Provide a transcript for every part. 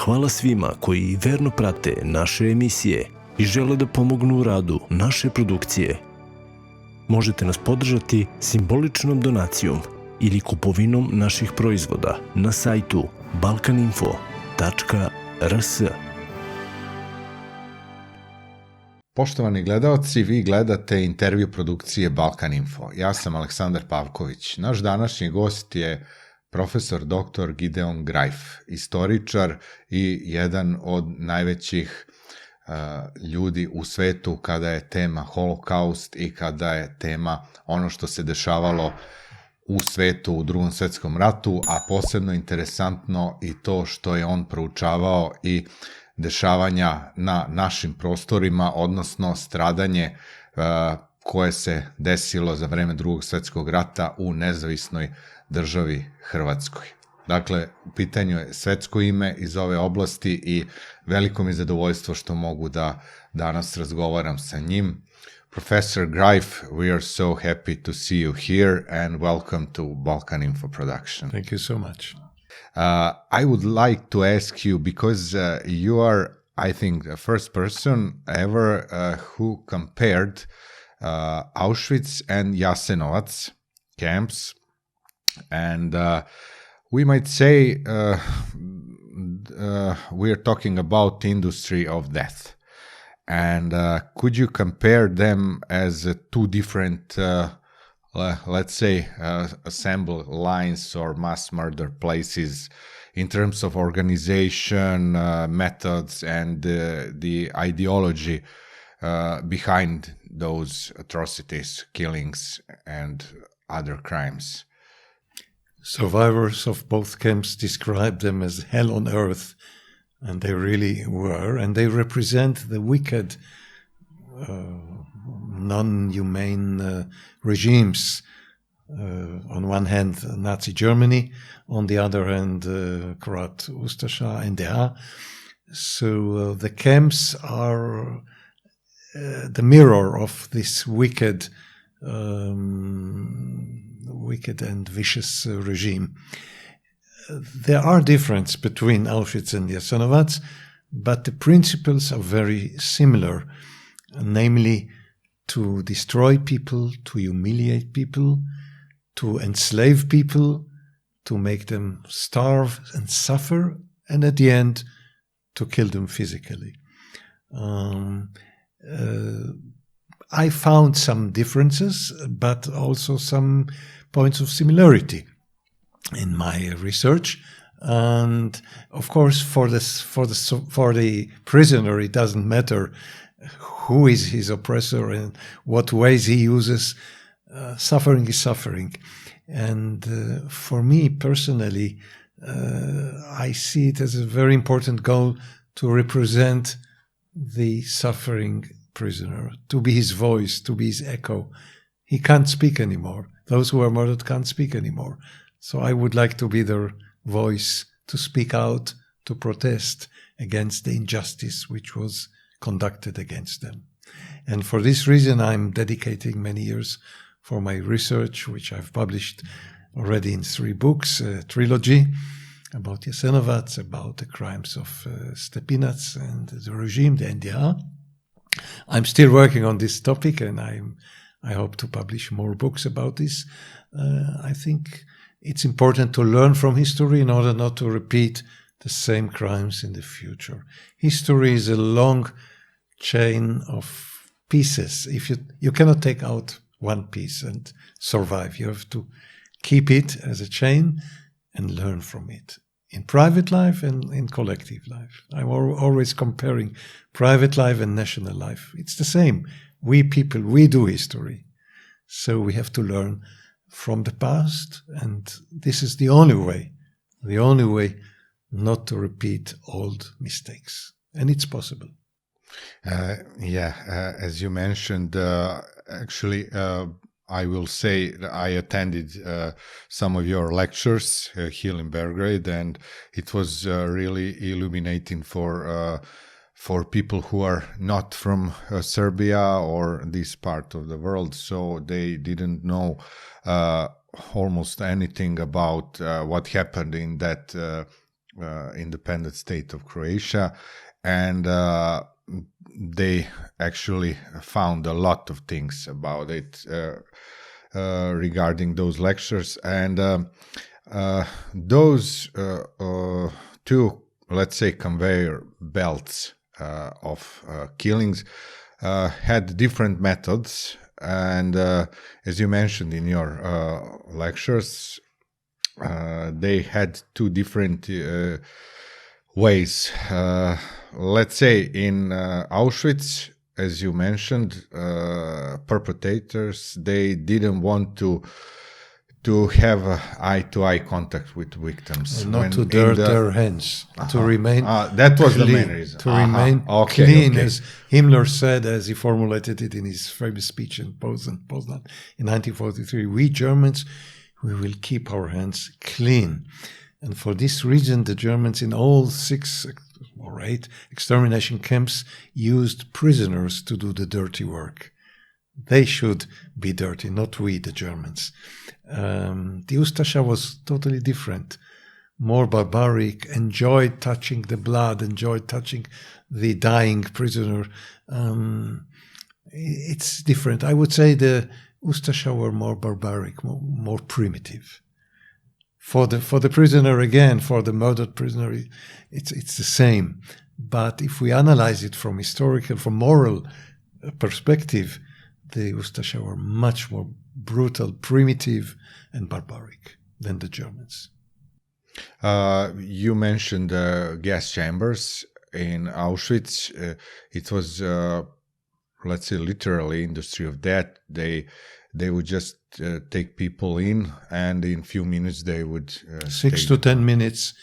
Hvala svima koji verno prate naše emisije i žele da pomognu u radu naše produkcije. Možete nas podržati simboličnom donacijom ili kupovinom naših proizvoda na sajtu balkaninfo.rs. Poštovani gledaoci, vi gledate intervju produkcije Balkan Info. Ja sam Aleksandar Pavković. Naš današnji gost je profesor dr. Gideon Grajf, istoričar i jedan od najvećih ljudi u svetu kada je tema holokaust i kada je tema ono što se dešavalo u svetu u Drugom svetskom ratu, a posebno interesantno i to što je on proučavao i dešavanja na našim prostorima, odnosno stradanje koje se desilo za vreme Drugog svetskog rata u nezavisnoj državi Hrvatskoj. Dakle, u pitanju je svetsko ime iz ove oblasti i veliko mi zadovoljstvo što mogu da danas razgovaram sa njim. Professor Grajf, we are so happy to see you here and welcome to Balkan Info production. Thank you so much. I would like to ask you, because you are, I think, the first person ever who compared Aušvica and Jasenovcu camps, and we might say we are talking about industry of death. And could you compare them as two different, let's say, assembly lines or mass murder places in terms of organization, methods, and the ideology behind those atrocities, killings, and other crimes? Survivors of both camps described them as hell on earth, and they really were, and they represent the wicked, non-humane regimes. On one hand, Nazi Germany, on the other hand, Croat Ustaša, NDH. So the camps are the mirror of this wicked and vicious regime. There are differences between Auschwitz and Jasenovcu, but the principles are very similar, namely to destroy people, to humiliate people, to enslave people, to make them starve and suffer, and at the end, to kill them physically. I found some differences, but also some points of similarity in my research, and of course, for the prisoner, it doesn't matter who is his oppressor and what ways he uses. Suffering is suffering, and for me personally, I see it as a very important goal to represent the suffering prisoner, to be his voice, to be his echo. He can't speak anymore. Those who are murdered can't speak anymore. So I would like to be their voice, to speak out, to protest against the injustice which was conducted against them. And for this reason, I'm dedicating many years for my research, which I've published already in 3 books, a trilogy about Jasenovcu, about the crimes of Stepinac and the regime, the NDH. I'm still working on this topic, and I hope to publish more books about this. I think it's important to learn from history in order not to repeat the same crimes in the future. History is a long chain of pieces. If you cannot take out one piece and survive, you have to keep it as a chain and learn from it. In private life and in collective life. I'm always comparing private life and national life. It's the same. We people, we do history. So we have to learn from the past, and this is the only way not to repeat old mistakes. And it's possible. As you mentioned, actually, I will say I attended some of your lectures here in Belgrade, and it was really illuminating for people who are not from Serbia or this part of the world, so they didn't know almost anything about what happened in that independent state of Croatia, and they actually found a lot of things about it regarding those lectures, and those two, let's say, conveyor belts of killings had different methods, and as you mentioned in your lectures, they had two different ways. Let's say in Auschwitz, as you mentioned, perpetrators, they didn't want to have eye-to-eye contact with victims. And not to dirt their hands, to remain that was clean, the main reason. To remain clean, as Himmler said, as he formulated it in his famous speech in Poznań in 1943, we Germans, we will keep our hands clean. And for this reason, the Germans in all 6 or 8 extermination camps used prisoners to do the dirty work. They should be dirty, not we, the Germans. The Ustasha was totally different, more barbaric, enjoyed touching the blood, enjoyed touching the dying prisoner. It's different. I would say the Ustasha were more barbaric, more primitive. For the prisoner, again, for the murdered prisoner, it's the same. But if we analyze it from historical, from moral perspective, the Ustasha were much more brutal, primitive, and barbaric than the Germans. You mentioned gas chambers in Auschwitz. It was, let's say, literally industry of death. They would just take people in, and in few minutes they would 6 to 10 minutes,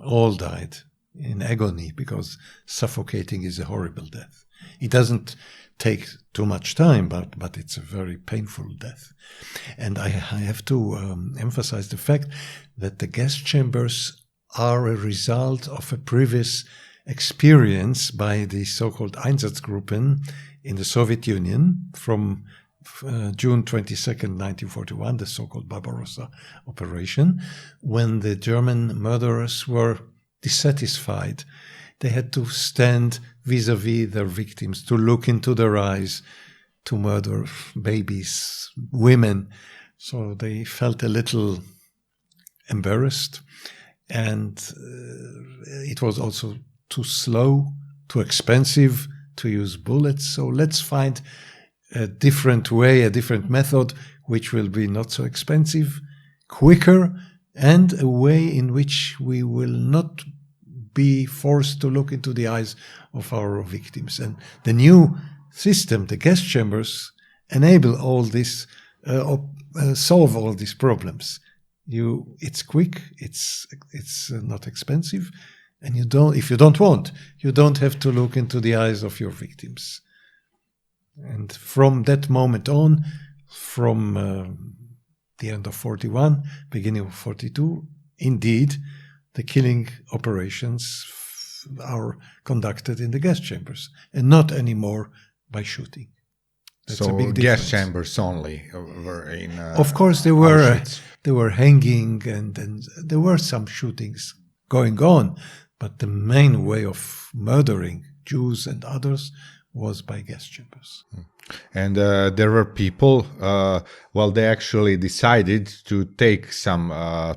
all died in agony, because suffocating is a horrible death. It doesn't take too much time, but it's a very painful death. And I have to emphasize the fact that the gas chambers are a result of a previous experience by the so-called Einsatzgruppen in the Soviet Union from June 22nd, 1941, the so-called Barbarossa operation, when the German murderers were dissatisfied. They had to stand vis-à-vis their victims, to look into their eyes, to murder babies, women. So they felt a little embarrassed, and it was also too slow, too expensive to use bullets. So let's find a different way, a different method, which will be not so expensive, quicker, and a way in which we will not be forced to look into the eyes of our victims. And the new system, the gas chambers, enable all this, solve all these problems. It's quick, it's not expensive, and if you don't want, you don't have to look into the eyes of your victims. And from that moment on, from the end of 41, beginning of 42, indeed, the killing operations are conducted in the gas chambers, and not anymore by shooting. That's a big difference. Gas chambers only were in Of course, there were hanging, and there were some shootings going on, but the main way of murdering Jews and others was by gas chambers. And there were people, they actually decided to take some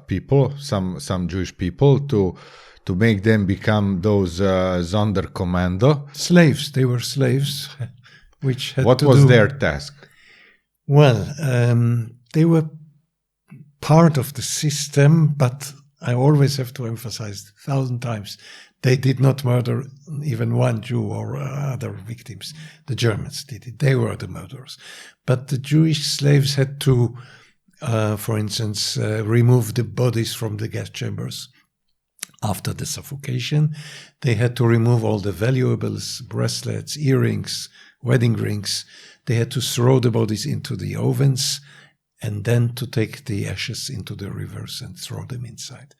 people, some Jewish people, to make them become those Sonderkommando. Slaves. They were slaves, which had What was their task? Well, they were part of the system, but I always have to emphasize 1,000 times, they did not murder even one Jew or other victims. The Germans did it. They were the murderers. But the Jewish slaves had to, for instance, remove the bodies from the gas chambers after the suffocation. They had to remove all the valuables, bracelets, earrings, wedding rings. They had to throw the bodies into the ovens and then to take the ashes into the rivers and throw them inside.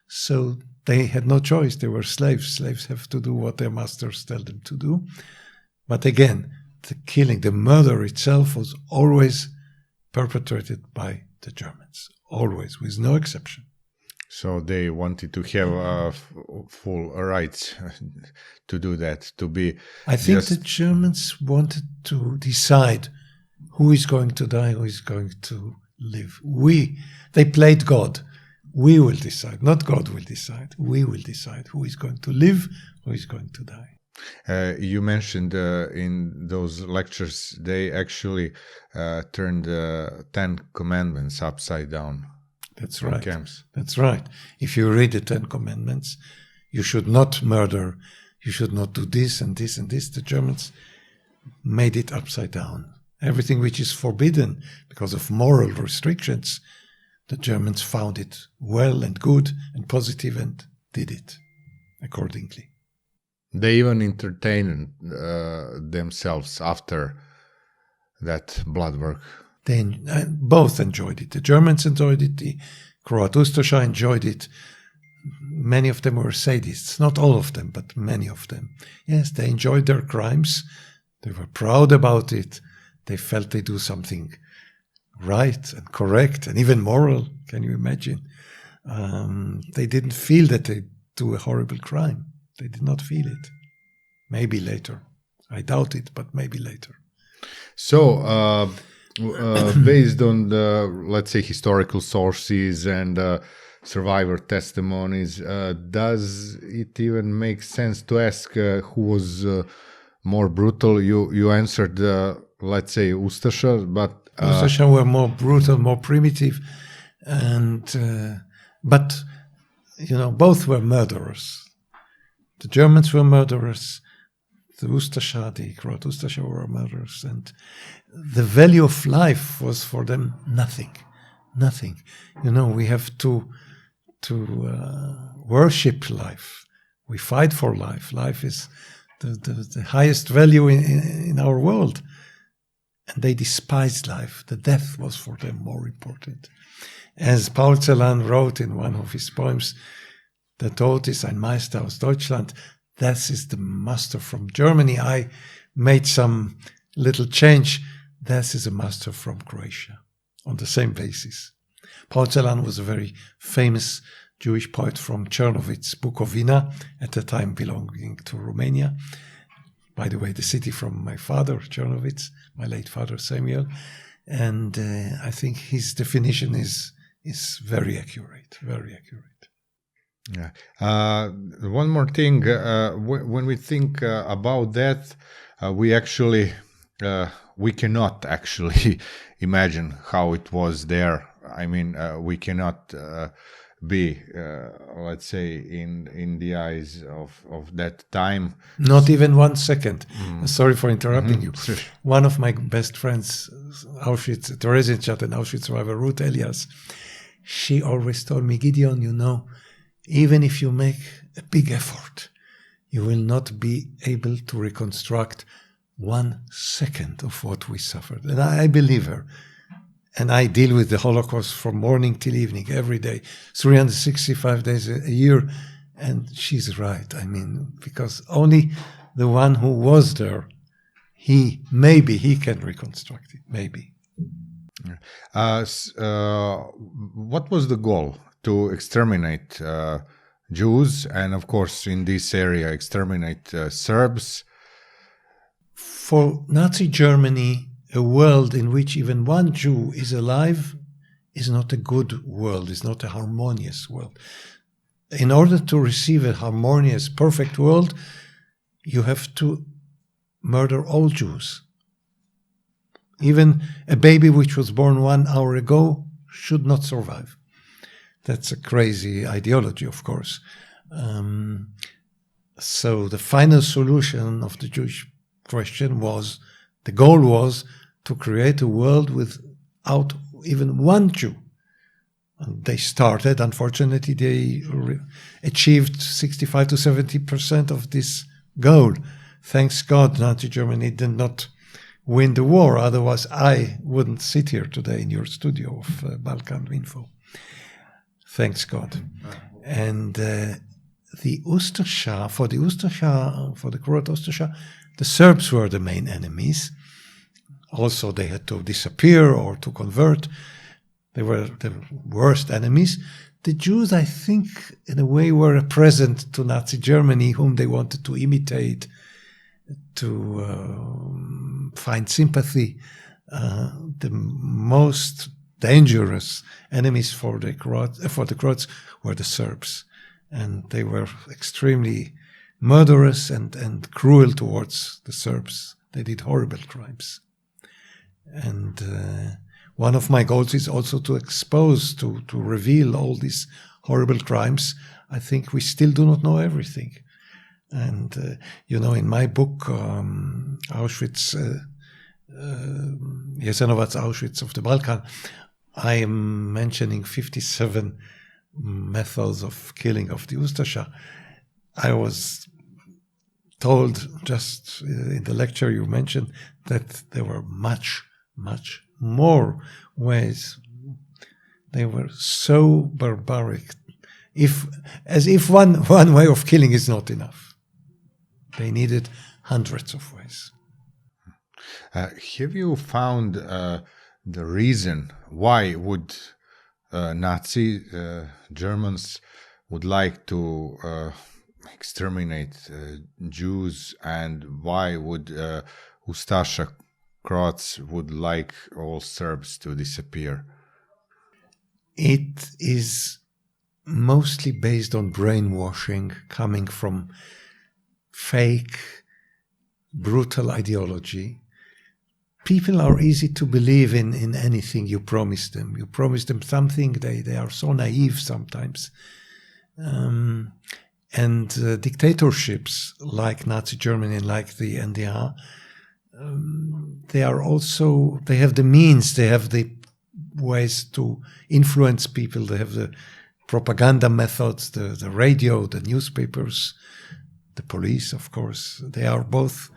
So they had no choice. They were slaves. Slaves have to do what their masters tell them to do. But again, the killing, the murder itself was always perpetrated by the Germans. Always, with no exception. So they wanted to have full rights to do that, to be... I think the Germans wanted to decide who is going to die, who is going to live. They played God. We will decide, not God will decide. We will decide who is going to live, who is going to die. You mentioned in those lectures, they actually turned 10 Commandments upside down. That's right. Camps. That's right. If you read the 10 Commandments, you should not murder, you should not do this and this and this. The Germans made it upside down. Everything which is forbidden because of moral restrictions, the Germans found it well and good and positive and did it accordingly. They even entertained themselves after that blood work. They both enjoyed it. The Germans enjoyed it. The Croat Ustasha enjoyed it. Many of them were sadists. Not all of them, but many of them. Yes, they enjoyed their crimes. They were proud about it. They felt they do something right and correct and even moral. Can you imagine? They didn't feel that they do a horrible crime. They did not feel it. Maybe later. I doubt it, but maybe later. So, based on the, let's say, historical sources and survivor testimonies, does it even make sense to ask who was more brutal? You answered, let's say, Ustasha, but... Ustasha were more brutal, more primitive, and but, both were murderers. The Germans were murderers. The Ustasha, the Croat Ustasha were murderers, and the value of life was for them nothing. We have to worship life. We fight for life. Life is the highest value in our world. And they despised life. The death was for them more important. As Paul Celan wrote in one of his poems, "Der Tod ist ein Meister aus Deutschland." That is the master from Germany. I made some little change. That is a master from Croatia, on the same basis. Paul Celan was a very famous Jewish poet from Czernowitz, Bukovina, at the time belonging to Romania. By the way, the city from my father, Czernowitz, my late father, Samuel. And I think his definition is very accurate, very accurate. Yeah. One more thing, when we think about that, we cannot actually imagine how it was there. I mean, we cannot be, let's say, in the eyes of that time. Not even 1 second. Sorry for interrupting you. Sure. One of my best friends, Auschwitz, Theresienstadt and Auschwitz survivor, Ruth Elias, she always told me, Gideon, even if you make a big effort, you will not be able to reconstruct 1 second of what we suffered. And I believe her. And I deal with the Holocaust from morning till evening, every day, 365 days a year. And she's right. I mean, because only the one who was there, maybe he can reconstruct it, maybe. What was the goal? To exterminate Jews, and of course in this area exterminate Serbs? For Nazi Germany, a world in which even one Jew is alive is not a good world, is not a harmonious world. In order to receive a harmonious, perfect world, you have to murder all Jews. Even a baby which was born 1 hour ago should not survive. That's a crazy ideology, of course. So the final solution of the Jewish question was, the goal was to create a world without even one Jew. And they started, unfortunately, they achieved 65 to 70% of this goal. Thanks God, Nazi Germany did not win the war. Otherwise, I wouldn't sit here today in your studio of Balkan Info. Thanks God. And the Ustasha, for the Croat Ustasha, the Serbs were the main enemies. Also, they had to disappear or to convert. They were the worst enemies. The Jews, I think, in a way, were a present to Nazi Germany, whom they wanted to imitate, to find sympathy. The most dangerous enemies for the Croats were the Serbs, and they were extremely murderous and cruel towards the Serbs. They did horrible crimes. And one of my goals is also to expose, to reveal all these horrible crimes. I think we still do not know everything. And, in my book, Auschwitz, Jasenovcu, Auschwitz of the Balkan, I am mentioning 57 methods of killing of the Ustasha. I was told just in the lecture you mentioned that there were much, much more ways. They were so barbaric, as if one way of killing is not enough. They needed hundreds of ways. Have you found the reason why would Nazi Germans would like to exterminate Jews, and why would Ustasha Croats would like all Serbs to disappear? It is mostly based on brainwashing coming from fake, brutal ideology. People are easy to believe in anything you promise them. You promise them something, they are so naive sometimes. And dictatorships like Nazi Germany and like the NDR, they have the means, they have the ways to influence people, they have the propaganda methods, the radio, the newspapers, the police, of course. They are both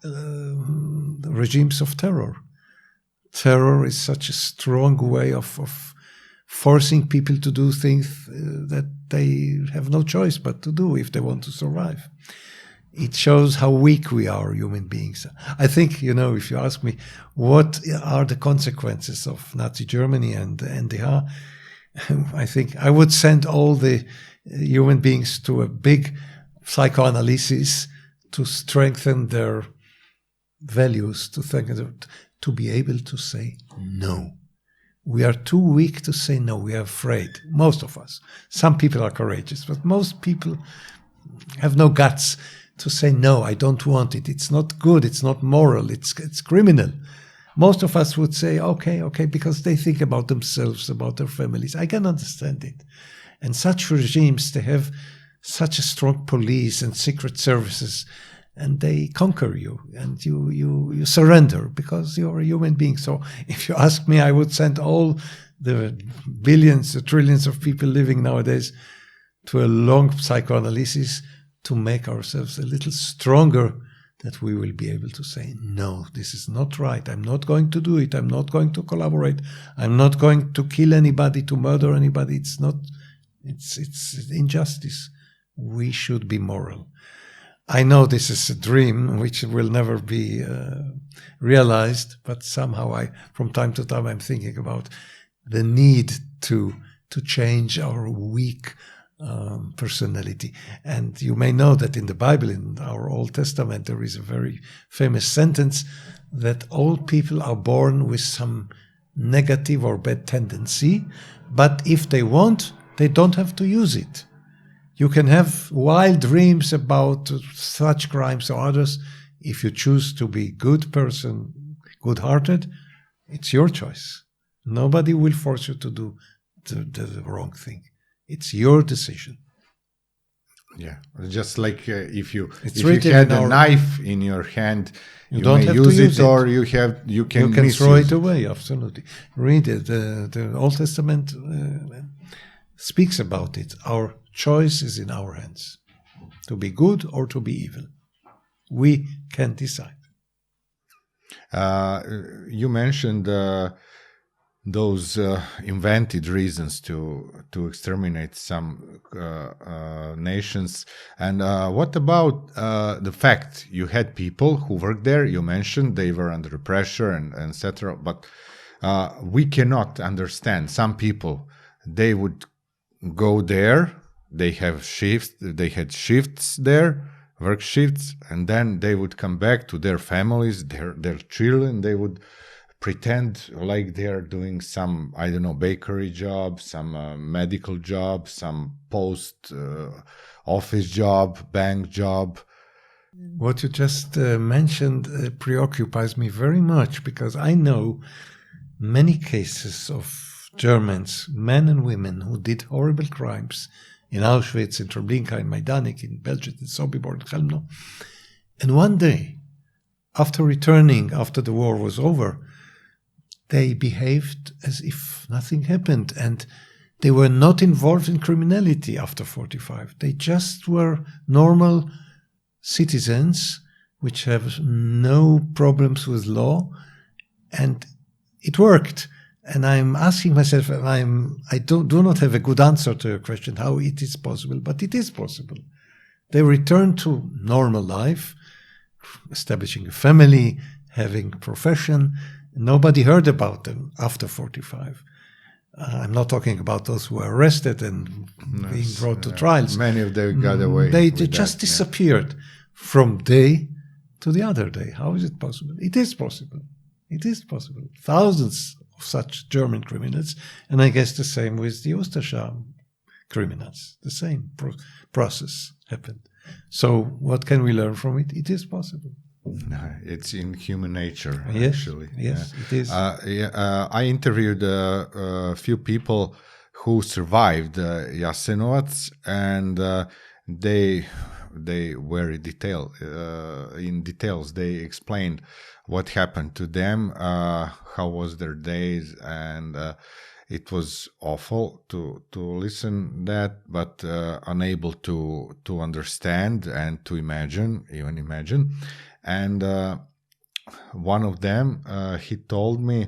regimes of terror. Terror is such a strong way of forcing people to do things that they have no choice but to do if they want to survive. It shows how weak we are, human beings. I think, if you ask me, what are the consequences of Nazi Germany and the NDR, I think I would send all the human beings to a big psychoanalysis to strengthen their values, to be able to say no. We are too weak to say no. We are afraid. Most of us. Some people are courageous, but most people have no guts to say no. I don't want it. It's not good. It's not moral. It's criminal. Most of us would say okay, because they think about themselves, about their families. I can understand it. And such regimes, they have such a strong police and secret services, and they conquer you, and you surrender because you're a human being. So if you ask me, I would send all the billions, the trillions of people living nowadays to a long psychoanalysis to make ourselves a little stronger, that we will be able to say, no, this is not right. I'm not going to do it. I'm not going to collaborate. I'm not going to kill anybody, to murder anybody. It's injustice. We should be moral. I know this is a dream which will never be realized, but somehow from time to time, I'm thinking about the need to change our weak personality. And you may know that in the Bible, in our Old Testament, there is a very famous sentence that all people are born with some negative or bad tendency, but if they want, they don't have to use it. You can have wild dreams about such crimes or others. If you choose to be good person, good-hearted, it's your choice. Nobody will force you to do the wrong thing. It's your decision. Yeah, just like if you had a knife in your hand, you don't may have use to use it, or you can throw it away. Absolutely, read it. The Old Testament speaks about it. Our choice is in our hands, to be good or to be evil. We can decide. You mentioned those invented reasons to exterminate some nations. And what about the fact you had people who worked there? You mentioned they were under pressure and etc. But we cannot understand. Some people they would go there. They had shifts there, work shifts, and then they would come back to their families, their children. They would pretend like they are doing some, I don't know, bakery job, some medical job, some post office job, bank job. What you just mentioned preoccupies me very much, because I know many cases of Germans, men and women, who did horrible crimes in Auschwitz, in Treblinka, in Majdanek, in Belgrade, in Sobibor, in Chełmno. And one day, after returning, after the war was over, they behaved as if nothing happened, and they were not involved in criminality after 45. They just were normal citizens which have no problems with law, and it worked. And I'm asking myself, I do not have a good answer to your question, how it is possible, but it is possible. They returned to normal life, establishing a family, having a profession. Nobody heard about them after 45. I'm not talking about those who were arrested and being brought to trials. Many of them got away. They just disappeared from day to the other day. How is it possible? It is possible. It is possible. Thousands of such German criminals, and I guess the same with the Ustascha criminals. The same process happened. So what can we learn from it? It is possible. It's in human nature, yes, actually. Yes, it is. I interviewed a few people who survived Jasenovcu, and they were in details. They explained what happened to them, how was their days, and it was awful to listen that, but unable to understand and to imagine. And one of them, he told me,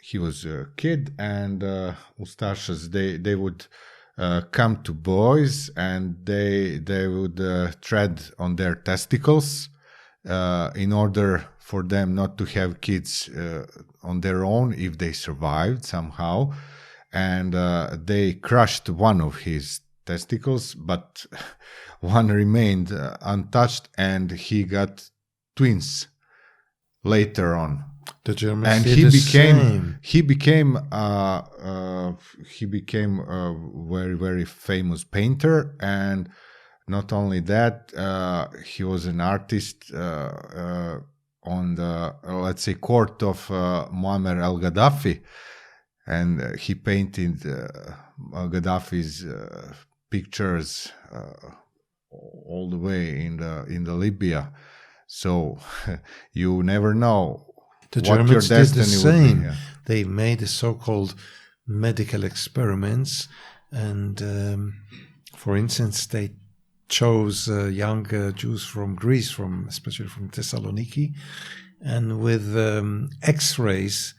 he was a kid, and Ustashas, they would come to boys, and they would tread on their testicles in order for them not to have kids on their own if they survived somehow. And they crushed one of his testicles, but one remained untouched, and he got twins later on. The Germans and did he the became same. he became a very, very famous painter, and not only that, he was an artist on the, let's say, court of Muammar al-Gaddafi, and he painted Gaddafi's pictures all the way in the Libya. So you never know. The what Germans your did the destiny same. would be. Yeah. They made the so-called medical experiments, and for instance, they chose young Jews from Greece, especially from Thessaloniki, and with X-rays,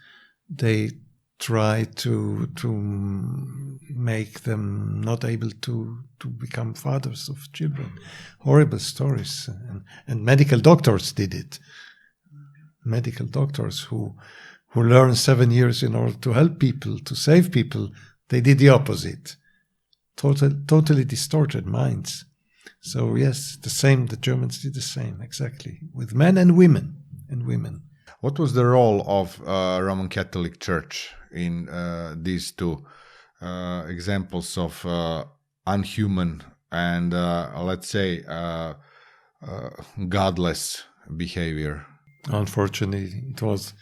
they tried to make them not able to become fathers of children. Horrible stories, and medical doctors did it. Medical doctors who learn 7 years in order to help people, to save people, they did the opposite. Totally distorted minds. So yes, the same. The Germans did the same, exactly, with men and women. What was the role of Roman Catholic Church in these two examples of unhuman and, let's say, godless behavior? Unfortunately, it was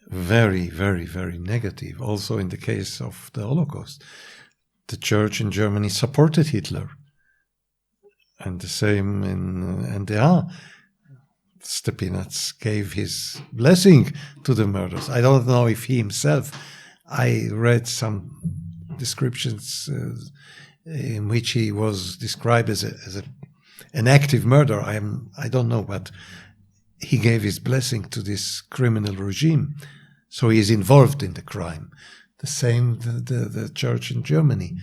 very, very, very negative. Also in the case of the Holocaust, the church in Germany supported Hitler. And the same in NDR. Stepinac gave his blessing to the murders. I don't know if he himself, I read some descriptions in which he was described as an active murderer. I don't know, but he gave his blessing to this criminal regime. So he is involved in the crime. The same, the church in Germany.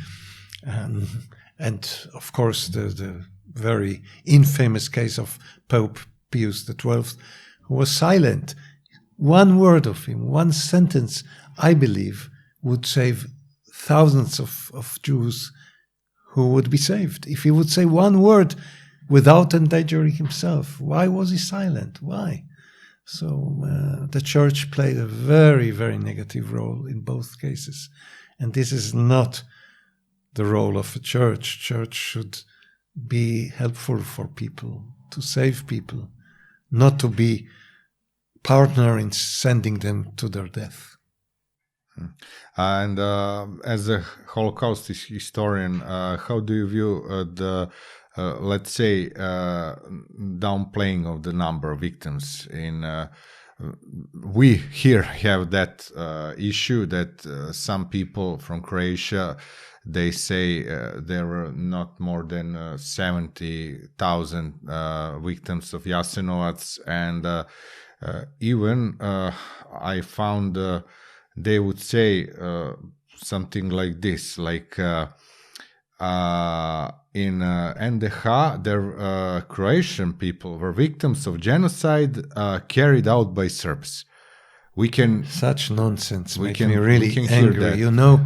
And of course, the very infamous case of Pope Pius XII, who was silent. One word of him, one sentence, I believe, would save thousands of Jews who would be saved. If he would say one word without endangering himself, why was he silent? Why? So the church played a very, very negative role in both cases. And this is not the role of a church. Church should be helpful for people, to save people, not to be partner in sending them to their death. And as a Holocaust historian, how do you view the, let's say, downplaying of the number of victims? We here have that issue that some people from Croatia, they say there were not more than 70,000 victims of Jasenovcu, and even I found they would say something like this, like in NDH, their Croatian people were victims of genocide carried out by Serbs. Such nonsense makes me really angry. You know,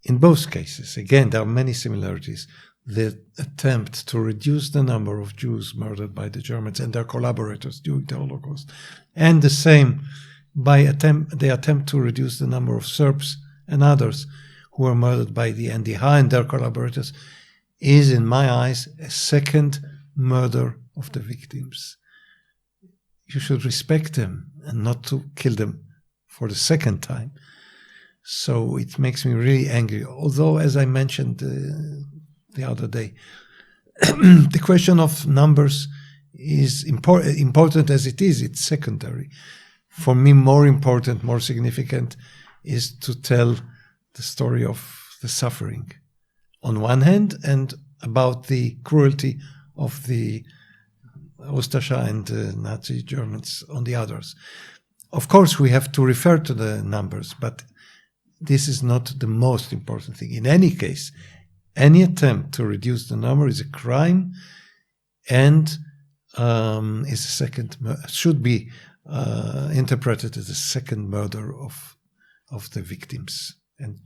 in both cases, again, there are many similarities. The attempt to reduce the number of Jews murdered by the Germans and their collaborators during the Holocaust, and the same the attempt to reduce the number of Serbs and others who were murdered by the NDH and their collaborators, is, in my eyes, a second murder of the victims. You should respect them and not to kill them for the second time. So it makes me really angry. Although, as I mentioned the other day, the question of numbers is important as it is. It's secondary. For me, more important, more significant is to tell the story of the suffering on one hand and about the cruelty of the Ustasha and Nazi Germans on the others. Of course, we have to refer to the numbers, but this is not the most important thing. In any case, any attempt to reduce the number is a crime and should be interpreted as a second murder of the victims. And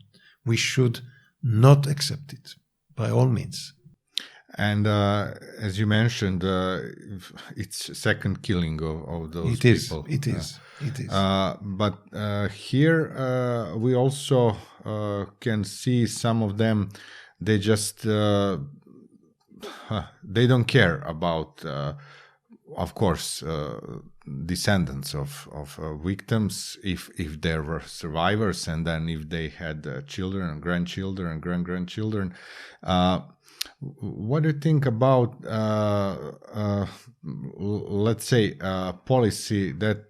we should not accept it, by all means. And as you mentioned, it's second killing of those people. It is. But here we also can see some of them, they just, they don't care about, of course, descendants of victims, if there were survivors, and then if they had children and grandchildren and grandchildren. What do you think about, let's say, policy that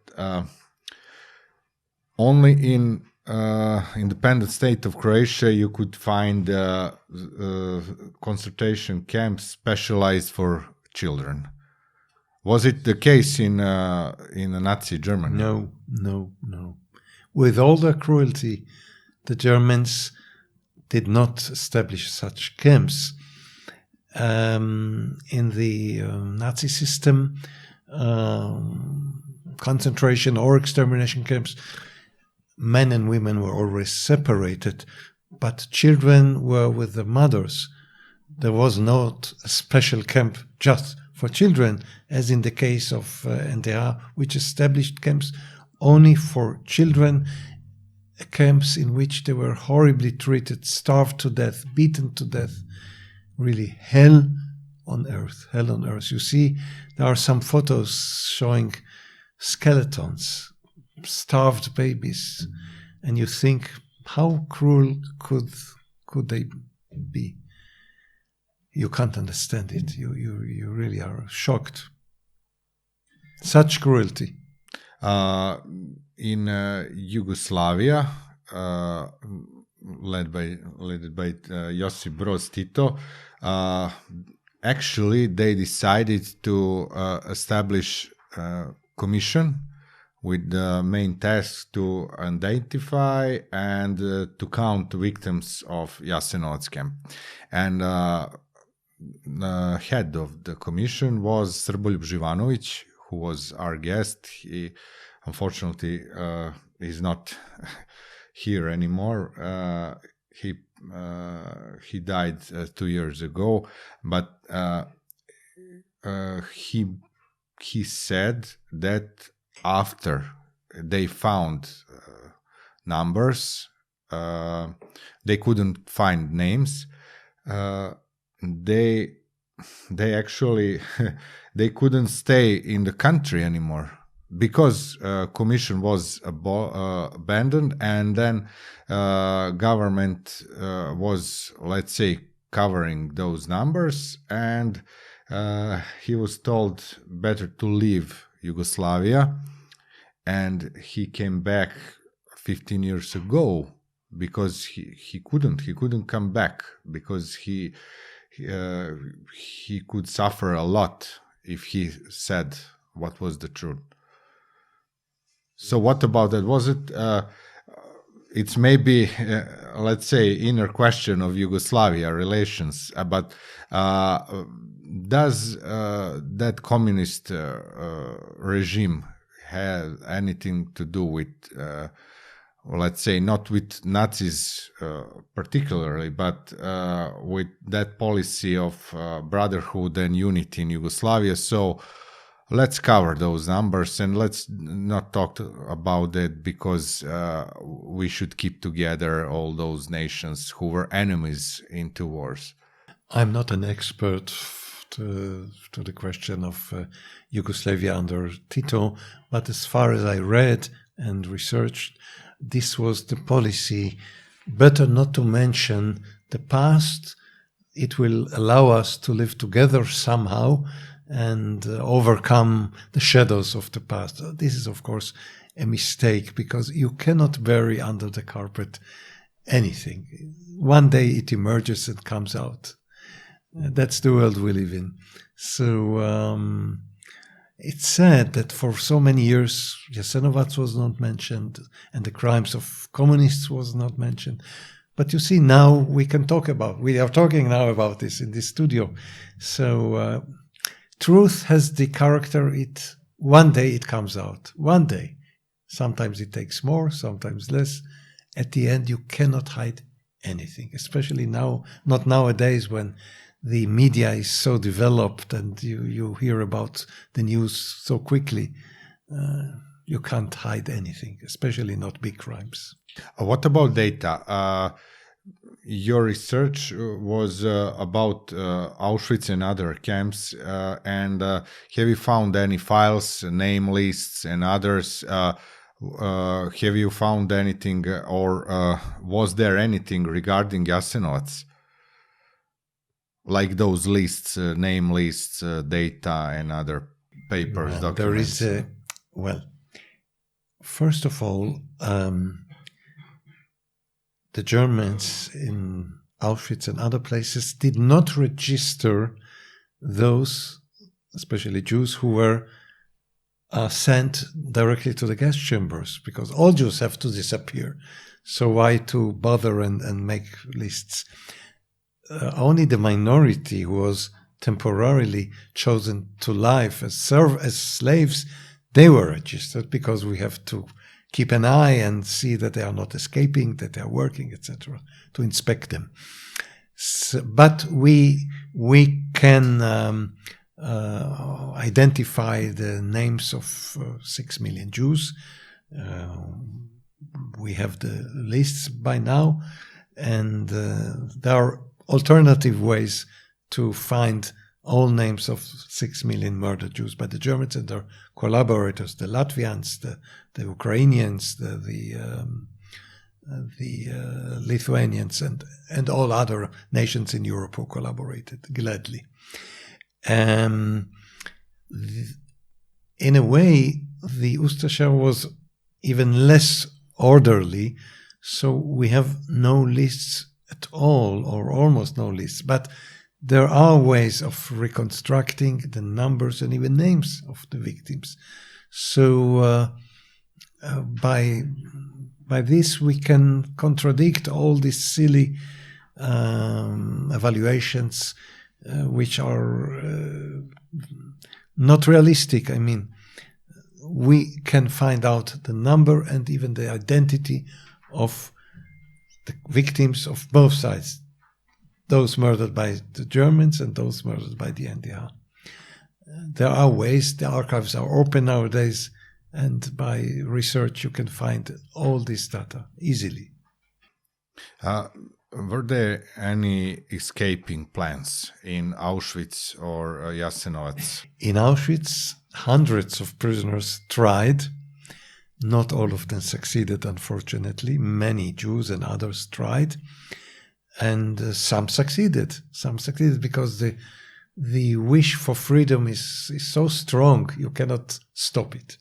only in independent state of Croatia you could find concentration camps specialized for children? Was it the case in Nazi Germany? No. With all their cruelty, the Germans did not establish such camps. In the Nazi system, concentration or extermination camps, men and women were always separated, but children were with the mothers. There was not a special camp just for children, as in the case of NDH, which established camps only for children, camps in which they were horribly treated, starved to death, beaten to death. Really hell on earth. You see, there are some photos showing skeletons, starved babies, and you think, how cruel could they be? You can't understand it. You really are shocked. Such cruelty. In Yugoslavia, led by Josip Broz Tito, actually they decided to establish a commission with the main task to identify and to count victims of Jasenovcu camp. And the head of the commission was Srboljub Živanović, who was our guest. He unfortunately is not here anymore. He died 2 years ago, but he said that after they found numbers, they couldn't find names. They actually they couldn't stay in the country anymore because commission was abandoned, and then government was, let's say, covering those numbers, and he was told better to leave Yugoslavia, and he came back 15 years ago because he couldn't come back because he could suffer a lot if he said what was the truth. So what about that? Was it it's maybe let's say inner question of Yugoslavia relations, but does that communist regime have anything to do with let's say not with Nazis particularly, but with that policy of brotherhood and unity in Yugoslavia? So let's cover those numbers and let's not talk about it, because we should keep together all those nations who were enemies in two wars. I'm not an expert to the question of Yugoslavia under Tito, but as far as I read and researched, this was the policy: better not to mention the past. It will allow us to live together somehow and overcome the shadows of the past. This is, of course, a mistake, because you cannot bury under the carpet anything. One day it emerges and comes out. That's the world we live in. So it's sad that for so many years Jasenovcu was not mentioned and the crimes of communists was not mentioned. But you see, now we are talking now about this in this studio. So truth has the character, one day it comes out. One day. Sometimes it takes more, sometimes less. At the end, you cannot hide anything, especially now, not nowadays when the media is so developed and you hear about the news so quickly. You can't hide anything, especially not big crimes. What about data? Your research was about Auschwitz and other camps, and have you found any files, name lists and others? Have you found anything, or was there anything regarding Jasenovcu? Like those lists, name lists, data and other papers, documents? There is first of all, the Germans in Auschwitz and other places did not register those, especially Jews, who were sent directly to the gas chambers, because all Jews have to disappear. So why to bother and make lists? Only the minority who was temporarily chosen to life as slaves, they were registered, because we have to keep an eye and see that they are not escaping, that they are working, etc., to inspect them. But we can identify the names of 6 million Jews. We have the lists by now, and there are alternative ways to find all names of 6 million murdered Jews by the Germans and their collaborators, the Latvians, the Ukrainians, the Lithuanians, and all other nations in Europe who collaborated gladly. In a way, the Ustasha was even less orderly, so we have no lists at all, or almost no lists, but there are ways of reconstructing the numbers and even names of the victims. So by this we can contradict all these silly evaluations which are not realistic. I mean, we can find out the number and even the identity of the victims of both sides, those murdered by the Germans and those murdered by the NDR. There are ways, the archives are open nowadays, and by research you can find all this data easily. Were there any escaping plans in Auschwitz or Jasenovcu? In Auschwitz, hundreds of prisoners tried. Not all of them succeeded, unfortunately. Many Jews and others tried, and some succeeded. Some succeeded because the wish for freedom is so strong, you cannot stop it.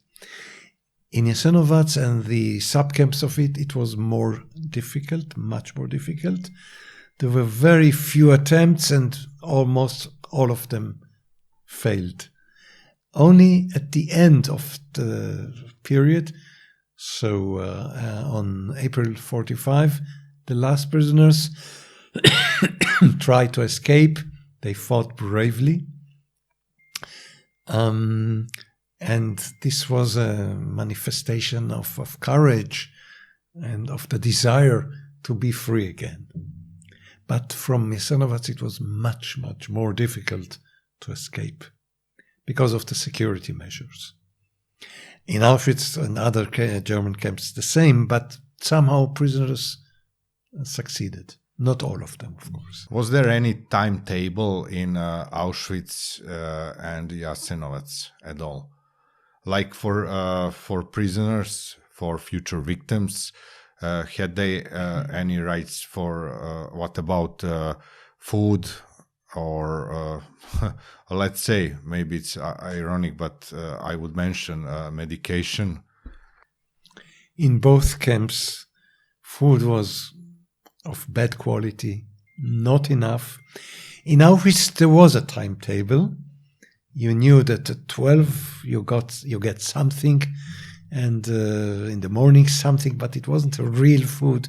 In Jasenovcu and the subcamps of it, it was more difficult, much more difficult. There were very few attempts and almost all of them failed. Only at the end of the period, so on April 45, the last prisoners tried to escape. They fought bravely. And this was a manifestation of courage and of the desire to be free again. But from Jasenovcu it was much, much more difficult to escape because of the security measures. In Auschwitz and other German camps the same, but somehow prisoners succeeded. Not all of them, of course. Was there any timetable in Auschwitz and Jasenovcu at all? Like for prisoners, for future victims, had they any rights for what about food or let's say, maybe it's ironic, but I would mention medication? In both camps, food was of bad quality, not enough. In Auschwitz there was a timetable. You knew that at 12 you get something, and in the morning something, but it wasn't a real food.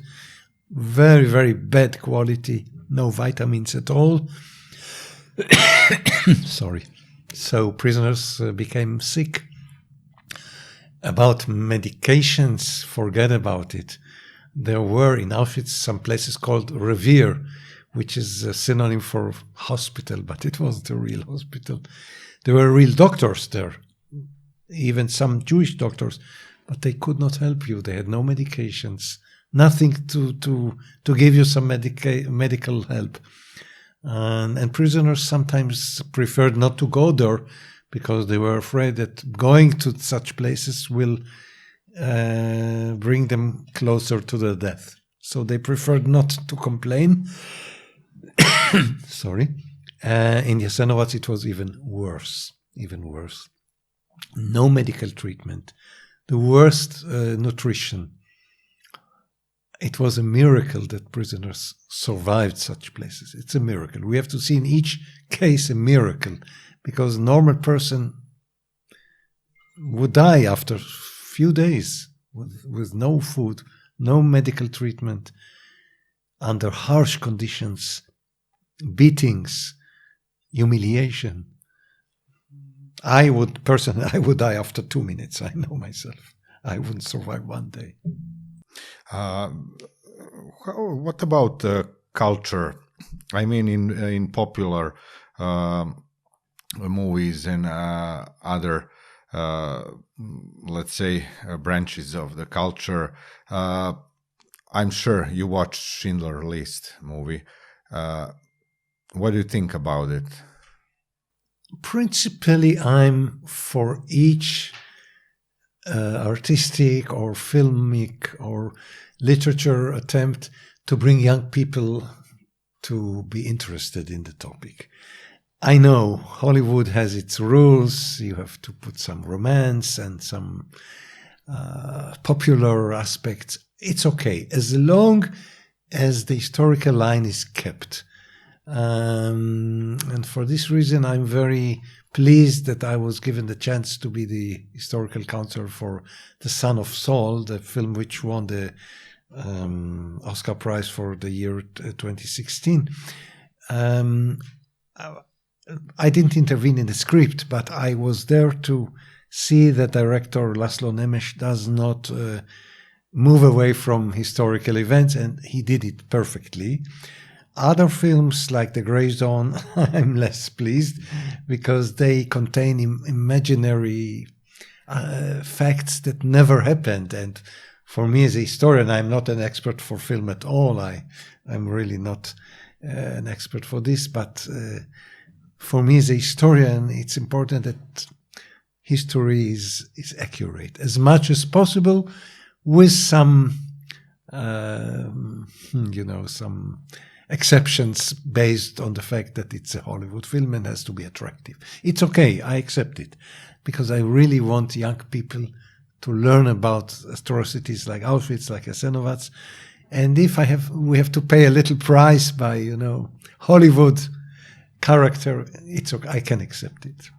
Very, very bad quality, no vitamins at all. Sorry. So prisoners became sick. About medications, forget about it. There were in Auschwitz some places called Revier, which is a synonym for hospital, but it wasn't a real hospital. There were real doctors there, even some Jewish doctors, but they could not help you. They had no medications, nothing to give you some medical help. And prisoners sometimes preferred not to go there because they were afraid that going to such places will bring them closer to their death. So they preferred not to complain. Sorry. In Jasenovcu it was even worse. No medical treatment. The worst nutrition. It was a miracle that prisoners survived such places. It's a miracle. We have to see in each case a miracle, because a normal person would die after a few days with no food, no medical treatment, under harsh conditions, beatings, humiliation. I would die after 2 minutes. I know myself. I wouldn't survive one day. What about culture? I mean, in popular movies and other, let's say, branches of the culture. I'm sure you watched Schindler's List movie. What do you think about it? Principally, I'm for each artistic or filmic or literature attempt to bring young people to be interested in the topic. I know Hollywood has its rules. You have to put some romance and some popular aspects. It's okay, as long as the historical line is kept. And for this reason, I'm very pleased that I was given the chance to be the historical counselor for The Son of Saul, the film which won the Oscar Prize for the year 2016. I didn't intervene in the script, but I was there to see that director Laszlo Nemes does not move away from historical events, and he did it perfectly. Other films like The Grey Zone, I'm less pleased because they contain imaginary facts that never happened. And for me as a historian, I'm not an expert for film at all. I'm really not an expert for this. But for me as a historian, it's important that history is accurate as much as possible, with some, some exceptions based on the fact that it's a Hollywood film and has to be attractive. It's okay, I accept it, because I really want young people to learn about atrocities like Auschwitz, like Jasenovcu, and if we have to pay a little price by, Hollywood character, it's okay, I can accept it,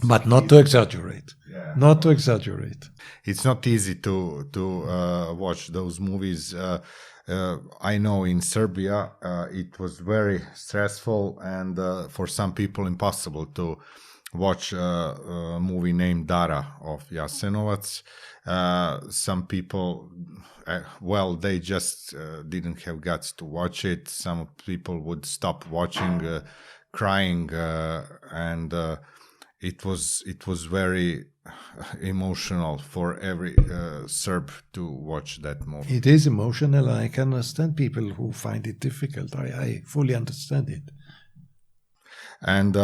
but not to exaggerate. Yeah. Not to exaggerate. It's not easy to watch those movies. I know in Serbia it was very stressful and for some people impossible to watch a movie named Dara of Jasenovac. Some people, they just didn't have guts to watch it. Some people would stop watching, crying, and it was very emotional for every Serb to watch that movie. It is emotional. I can understand people who find it difficult. I fully understand it. And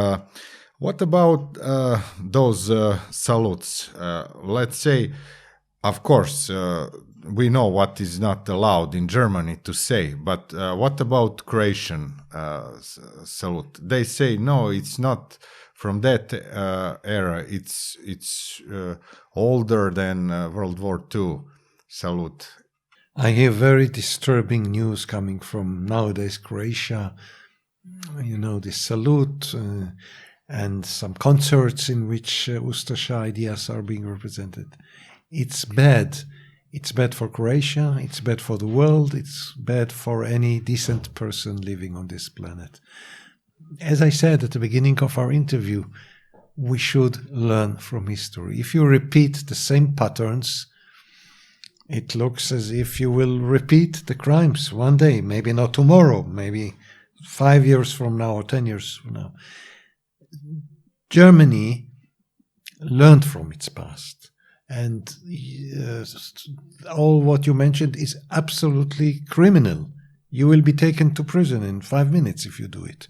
what about those salutes? Let's say, of course, we know what is not allowed in Germany to say, but what about Croatian salute? They say, no, it's not from that era. It's older than World War II salute. I hear very disturbing news coming from nowadays Croatia. This salute and some concerts in which Ustaša ideas are being represented. It's bad. It's bad for Croatia. It's bad for the world. It's bad for any decent person living on this planet. As I said at the beginning of our interview, we should learn from history. If you repeat the same patterns, it looks as if you will repeat the crimes one day, maybe not tomorrow, maybe 5 years from now or 10 years from now. Germany learned from its past, and all what you mentioned is absolutely criminal. You will be taken to prison in 5 minutes if you do it.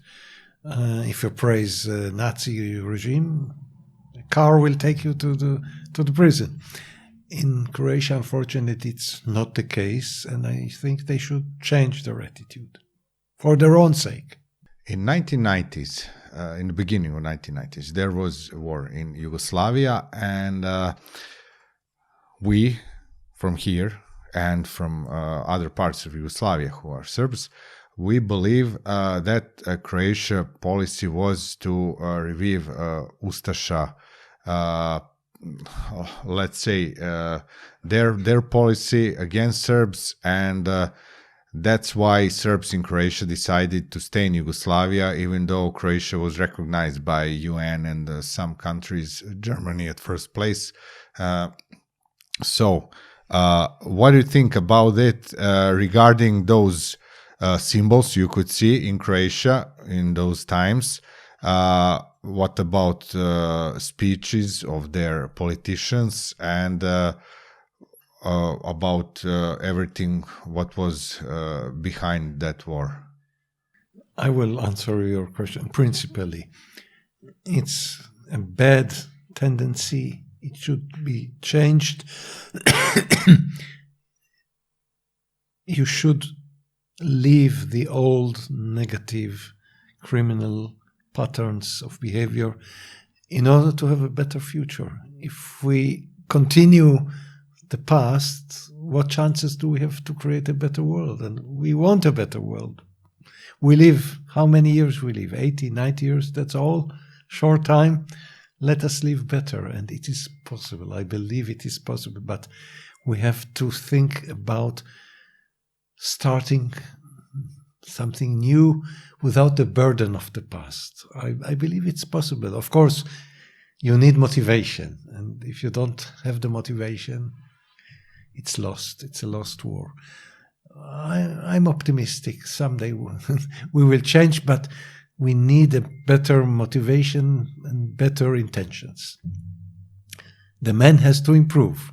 If you praise Nazi regime, a car will take you to the prison. In Croatia, unfortunately, it's not the case, and I think they should change their attitude for their own sake. In 1990s, in the beginning of 1990s, there was a war in Yugoslavia, and we from here and from other parts of Yugoslavia who are Serbs, we believe that Croatia policy was to revive Ustaša, let's say, their policy against Serbs, and that's why Serbs in Croatia decided to stay in Yugoslavia, even though Croatia was recognized by UN and some countries, Germany at first place. So, what do you think about it regarding those symbols you could see in Croatia in those times? What about speeches of their politicians, and about everything what was behind that war? I will answer your question principally. It's a bad tendency. It should be changed. You should leave the old negative criminal patterns of behavior in order to have a better future. If we continue the past, what chances do we have to create a better world? And we want a better world. We live, how many years we live? 80, 90 years, that's all. Short time. Let us live better. And it is possible. I believe it is possible. But we have to think about starting something new without the burden of the past. I believe it's possible. Of course, you need motivation. And if you don't have the motivation, it's lost. It's a lost war. I'm optimistic. Someday we will change, but we need a better motivation and better intentions. The man has to improve.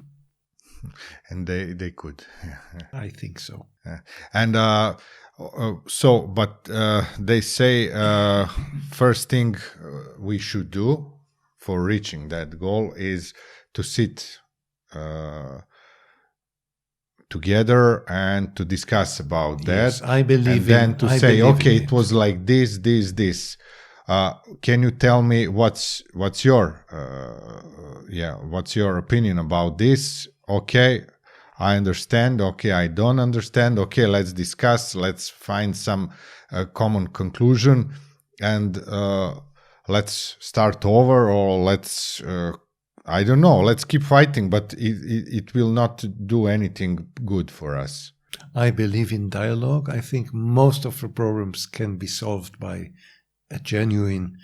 And they could. I think so. And but they say first thing we should do for reaching that goal is to sit together and to discuss about Yes, that. I believe and then in, to I say, believe okay, in it was like this. Can you tell me what's your what's your opinion about this? Okay, I understand. Okay, I don't understand. Okay, let's discuss. Let's find some common conclusion, and let's start over, or let's I don't know. Let's keep fighting, but it will not do anything good for us. I believe in dialogue. I think most of the problems can be solved by a genuine,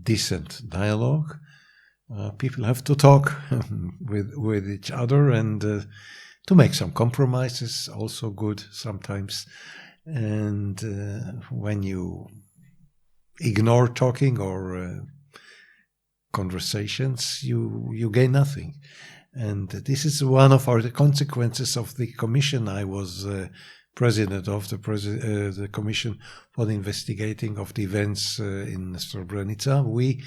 decent dialogue. People have to talk with each other, and to make some compromises, also good sometimes. And when you ignore talking or conversations, you gain nothing. And this is one of the consequences of the commission. I was president of the commission for the investigating of the events in Srebrenica. We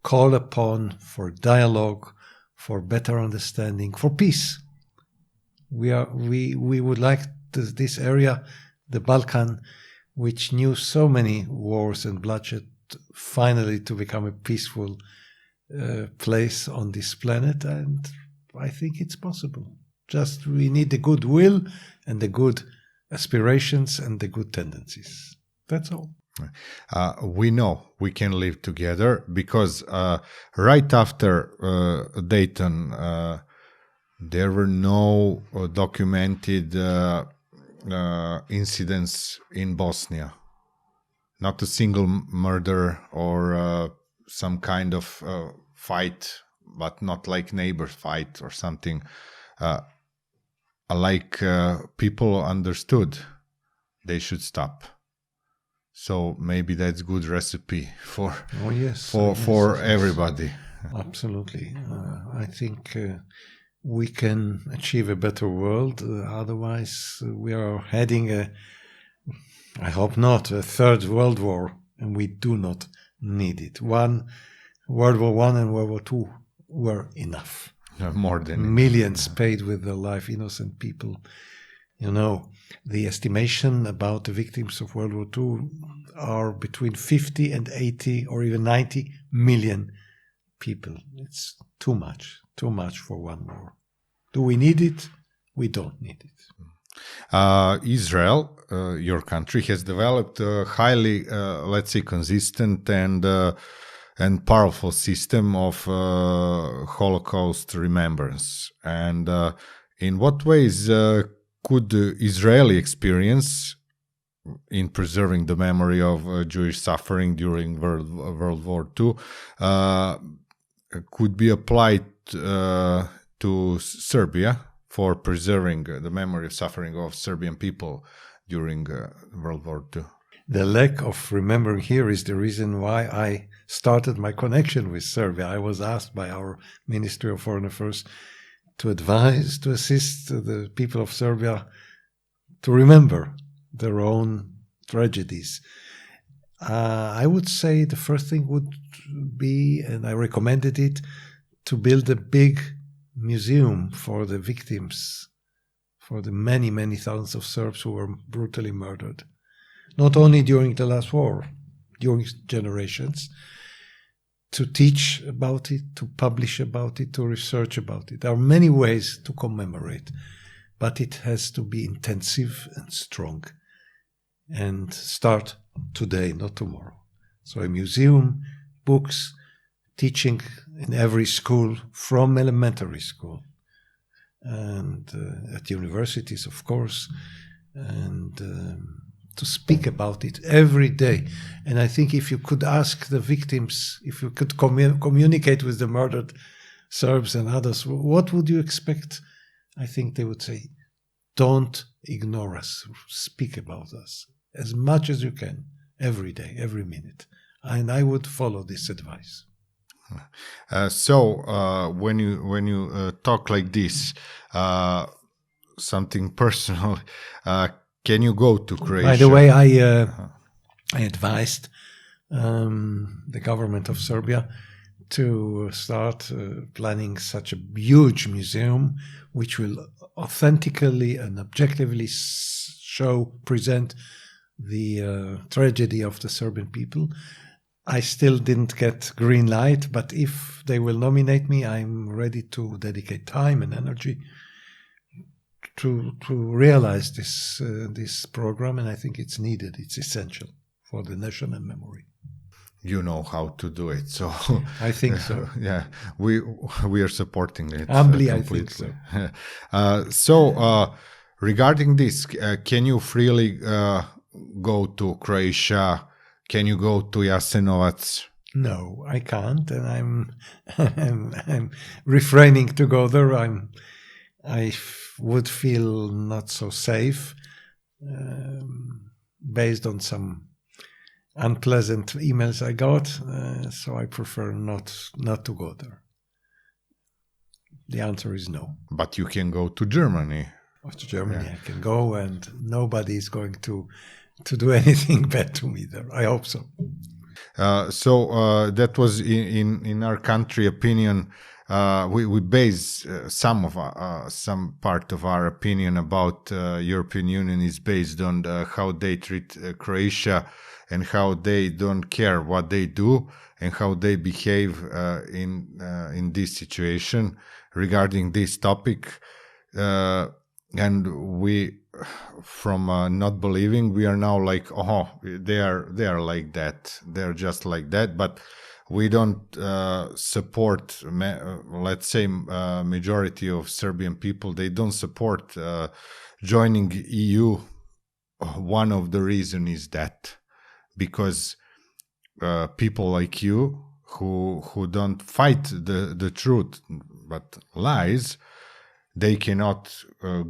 call upon for dialogue, for better understanding, for peace. We would like this area, the Balkan, which knew so many wars and bloodshed, finally to become a peaceful place on this planet, and I think it's possible. Just we need the good will and the good aspirations and the good tendencies. That's all. We know we can live together because right after Dayton, there were no documented incidents in Bosnia. Not a single murder or some kind of fight, but not like neighbor fight or something. Like people understood they should stop. So maybe that's good recipe for everybody. Absolutely. I think we can achieve a better world. Otherwise, we are heading I hope not, a third world war, and we do not need it. World War I and World War II were enough. More than millions paid with their life, innocent people. You know, the estimation about the victims of World War II are between 50 and 80 or even 90 million people. It's too much for one war. Do we need it? We don't need it. Israel, your country, has developed a highly, let's say, consistent and powerful system of Holocaust remembrance. And in what ways could Israeli experience in preserving the memory of Jewish suffering during World War II could be applied to Serbia for preserving the memory of suffering of Serbian people during World War II? The lack of remembering here is the reason why I started my connection with Serbia. I was asked by our Ministry of Foreign Affairs to advise, to assist the people of Serbia to remember their own tragedies. I would say the first thing would be, and I recommended it, to build a big museum for the victims, for the many, many thousands of Serbs who were brutally murdered. Not only during the last war, during generations, to teach about it, to publish about it, to research about it. There are many ways to commemorate, but it has to be intensive and strong and start today, not tomorrow. So a museum, books, teaching in every school from elementary school and at universities, of course, and to speak about it every day. And I think if you could ask the victims, if you could communicate with the murdered Serbs and others, what would you expect I think they would say, don't ignore us, speak about us as much as you can, every day, every minute. And I would follow this advice. When you talk like this, something personal, can you go to Croatia? By the way, I advised the government of Serbia to start planning such a huge museum which will authentically and objectively present the tragedy of the Serbian people. I still didn't get green light, but if they will nominate me, I'm ready to dedicate time and energy to realize this program, and I think it's needed. It's essential for the national memory. You know how to do it, so I think so. Yeah, we are supporting it. Humbly, I think so. Regarding this, can you freely go to Croatia? Can you go to Jasenovcu? No, I can't, and I'm refraining to go there. I would feel not so safe based on some unpleasant emails I got, so I prefer not to go there. The answer is no. But you can go to Germany. To Germany, yeah. I can go, and nobody is going to do anything bad to me there. I hope so. That was in our country opinion. We base some part of our opinion about European Union is based on how they treat Croatia and how they don't care what they do and how they behave in this situation regarding this topic. And we, from not believing, we are now like, oh, they are like that. They're just like that. But we don't support, let's say, majority of Serbian people. They don't support joining EU. One of the reasons is that because people like you who don't fight the truth but lies, they cannot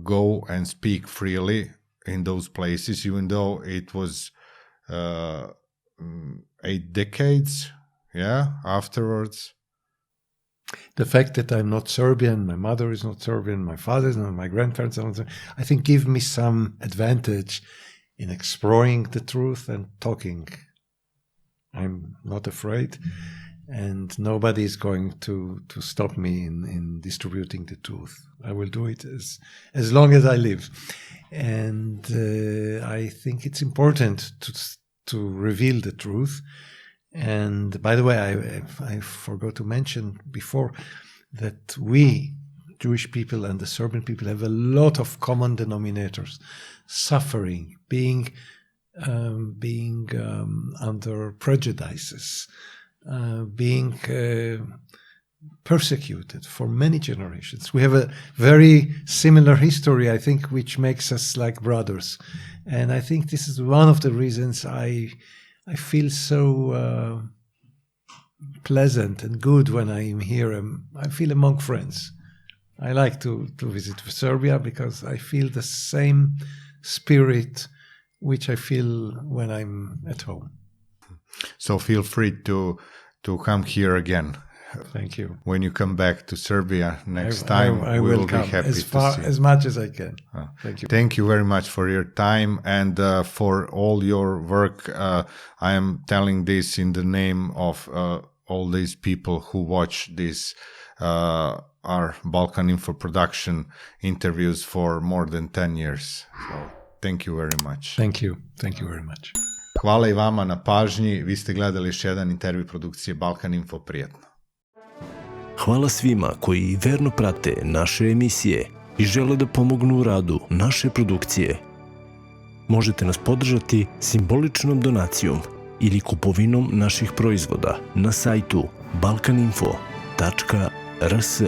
go and speak freely in those places, even though it was 8 decades, afterwards. The fact that I'm not Serbian, my mother is not Serbian, my father is not, my grandparents are not Serbian, I think give me some advantage in exploring the truth and talking. I'm not afraid. And nobody is going to stop me in distributing the truth. I will do it as long as I live. And I think it's important to reveal the truth. And by the way, I forgot to mention before that we, Jewish people and the Serbian people, have a lot of common denominators. Suffering, being under prejudices, being persecuted for many generations. We have a very similar history, I think, which makes us like brothers. And I think this is one of the reasons I feel so pleasant and good when I'm here. I feel among friends. I like to visit Serbia because I feel the same spirit which I feel when I'm at home. So feel free to come here again. Thank you. When you come back to Serbia next time, I we will come be happy as much as I can. Thank you. Thank you very much for your time and for all your work. I am telling this in the name of all these people who watch this our Balkan Info production interviews for more than 10 years. So thank you very much. Thank you. Thank you very much. Hvala i vama na pažnji. Vi ste gledali još jedan intervju produkcije Balkan Info. Prijatno. Hvala svima koji verno prate naše emisije i žele da pomognu u radu naše produkcije. Možete nas podržati simboličnom donacijom ili kupovinom naših proizvoda na sajtu balkaninfo.rs.